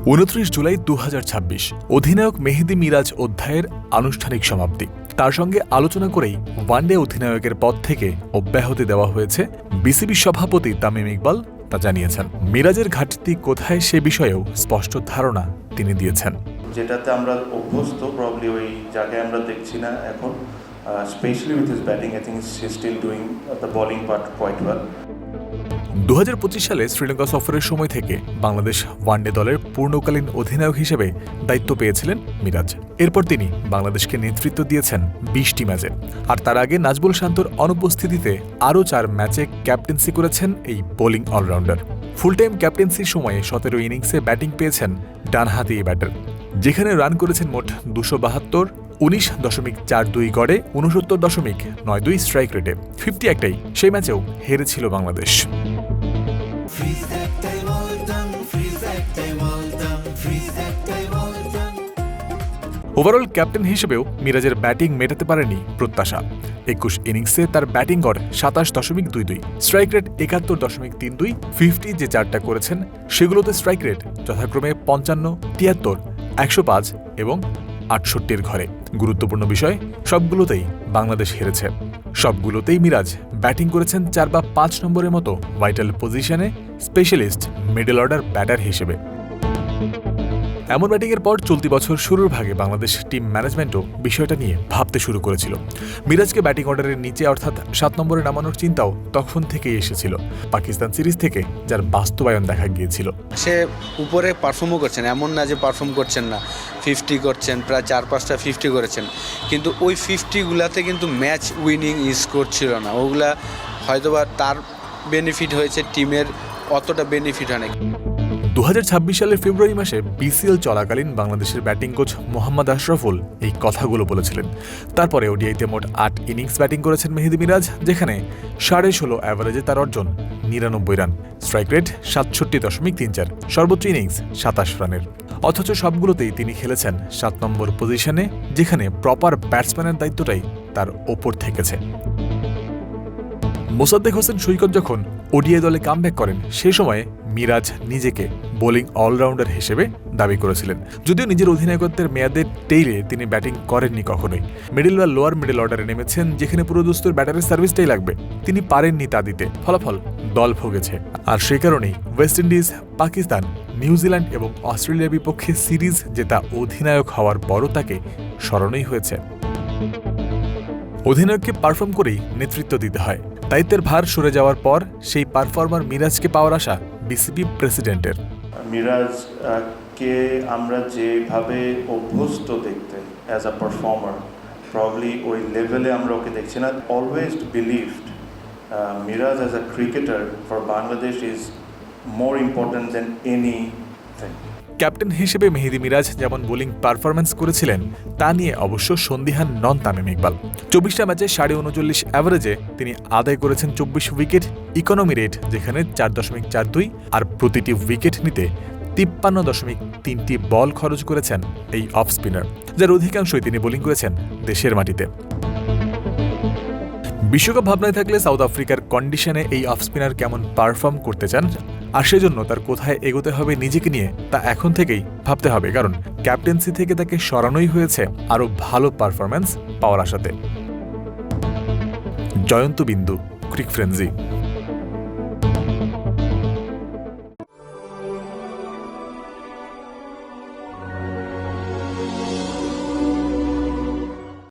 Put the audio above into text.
29 জুলাই 2026 অধিনায়ক মেহেদী মিরাজ অধ্যায়ের আনুষ্ঠানিক সমাপ্তি। তার সঙ্গে আলোচনা করেই ওয়ানডে অধিনায়কের পদ থেকে অব্যাহতি দেওয়া হয়েছে বিসিবি সভাপতি তামিম ইকবাল তা জানিয়েছেন। মিরাজের ঘাটতি কোথায় সে বিষয়েও স্পষ্ট ধারণা তিনি দিয়েছেন। যেটাতে আমরা অভ্যস্ত প্রবলি ওই জায়গায় আমরা দেখছি না এখন, specially with his batting. I think he is still doing the bowling part quite well. 2025 সালে শ্রীলঙ্কা সফরের সময় থেকে বাংলাদেশ ওয়ানডে দলের পূর্ণকালীন অধিনায়ক হিসেবে দায়িত্ব পেয়েছিলেন মিরাজ। এরপর তিনি বাংলাদেশকে নেতৃত্ব দিয়েছেন 20টি ম্যাচে, আর তার আগে নাজবুল শান্তর অনুপস্থিতিতে আরও 4 ম্যাচে ক্যাপ্টেন্সি করেছেন এই বোলিং অলরাউন্ডার। ফুল টাইম ক্যাপ্টেন্সির সময়ে 17 ইনিংসে ব্যাটিং পেয়েছেন ডানহাতি ব্যাটার, যেখানে রান করেছেন মোট 272, 19.42 গড়ে, 69.92 স্ট্রাইক রেটে। 50 একটাই, সেই ম্যাচেও হেরেছিল বাংলাদেশ। ওভারঅল ক্যাপ্টেন হিসেবেও মিরাজের ব্যাটিং মেটাতে পারেনি প্রত্যাশা। 21 ইনিংসে তার ব্যাটিং গড় 27.22, স্ট্রাইক রেট 71.32। 50 যে 4টা করেছেন সেগুলোতে স্ট্রাইক রেট যথাক্রমে 55, 73, 105 এবং 68-র ঘরে। গুরুত্বপূর্ণ বিষয়, সবগুলোতেই বাংলাদেশ হেরেছে। সবগুলোতেই মিরাজ ব্যাটিং করেছেন 4 বা 5 নম্বরের মতো ভাইটাল পজিশনে, স্পেশালিস্ট মিডল অর্ডার ব্যাটার হিসেবে। এমন ব্যাটিংয়ের পর চলতি বছর শুরুর ভাগে বাংলাদেশ টিম ম্যানেজমেন্টও বিষয়টা নিয়ে ভাবতে শুরু করেছিল। মিরাজকে ব্যাটিং অর্ডারের নিচে অর্থাৎ 7 নম্বরে নামানোর চিন্তাও তখন থেকেই এসেছিল, পাকিস্তান সিরিজ থেকে, যার বাস্তবায়ন দেখা গিয়েছিল। সে উপরে পারফর্মও করছেন, এমন না যে পারফর্ম করছেন না, 50 করছেন, প্রায় 4-5টা 50 করেছেন, কিন্তু ওই 50গুলাতে কিন্তু ম্যাচ উইনিং স্কোর ছিল না। ওগুলা হয়তোবা তার বেনিফিট হয়েছে, টিমের অতটা বেনিফিট হয় না। 2026 সালের ফেব্রুয়ারি মাসে বিসিএল চলাকালীন বাংলাদেশের ব্যাটিং কোচ মোহাম্মদ আশরাফুল এই কথাগুলো বলেছিলেন। তারপরে ওডিআইতে মোট 8 ইনিংস ব্যাটিং করেছেন মেহেদী মিরাজ, যেখানে 16.5 অ্যাভারেজে তার অর্জন 99 রান, স্ট্রাইক রেট 67.34, সর্বোচ্চ ইনিংস 27 রানের। অথচ সবগুলোতেই তিনি খেলেছেন 7 নম্বর পজিশনে, যেখানে প্রপার ব্যাটসম্যানের দায়িত্বটাই তার ওপর থেকেছে। মোসাদ্দেক হোসেন সৈকত যখন ওডিআই দলে কামব্যাক করেন, সে সময়ে মিরাজ নিজেকে বোলিং অলরাউন্ডার হিসেবে দাবি করেছিলেন। যদিও নিজের অধিনায়কত্বের মেয়াদের টেইলে তিনি ব্যাটিং করেননি কখনোই। মিডল বা লোয়ার মিডল অর্ডারে নেমেছেন, যেখানে পুরোদস্তুর ব্যাটারের সার্ভিসটাই লাগবে। তিনি পারেননি তা দিতে, ফলাফল দল ভোগেছে। আর সেই কারণেই ওয়েস্ট ইন্ডিজ, পাকিস্তান, নিউজিল্যান্ড এবং অস্ট্রেলিয়ার বিপক্ষে সিরিজ জেতা অধিনায়ক হওয়ার পরও তাকে স্মরণই হয়েছে। অধিনায়ককে পারফর্ম করেই নেতৃত্ব দিতে হয়। দায়িত্বের ভার সরে যাওয়ার পর সেই পারফর্মার মিরাজকে পাওয়ার আশা বিসিবি প্রেসিডেন্টের। মিরাজকে আমরা যেভাবে অভ্যস্ত দেখতে অ্যাজ আ পারফর্মার, প্রবলি ওই লেভেলে আমরা ওকে দেখছি না। Always believed Miraj as a cricketer for Bangladesh is more important than anything. Captain হিসেবে মেহেদী মিরাজ যেমন বোলিং পারফরম্যান্স করেছিলেন, তা নিয়ে অবশ্য সন্দিহান নন তামিম ইকবাল। 24টা ম্যাচে 39.5 অ্যাভারেজে তিনি আদায় করেছেন 24 উইকেট, ইকোনমি রেট যেখানে 4.42, আর প্রতিটি উইকেট নিতে 53.3টি বল খরচ করেছেন এই অফ স্পিনার, যার অধিকাংশই তিনি বোলিং করেছেন দেশের মাটিতে। বিশ্বকাপ ভাবনায় থাকলে সাউথ আফ্রিকার কন্ডিশনে এই অফ স্পিনার কেমন পারফর্ম করতে চান, আর সেজন্য তার কোথায় এগোতে হবে নিজেকে নিয়ে, তা এখন থেকেই ভাবতে হবে, কারণ ক্যাপ্টেন্সি থেকে তাকে সরানোই হয়েছে আরও ভালো পারফরম্যান্স পাওয়ার আশাতে। জয়ন্ত বিন্দু, ক্রিক ফ্রেন্সি।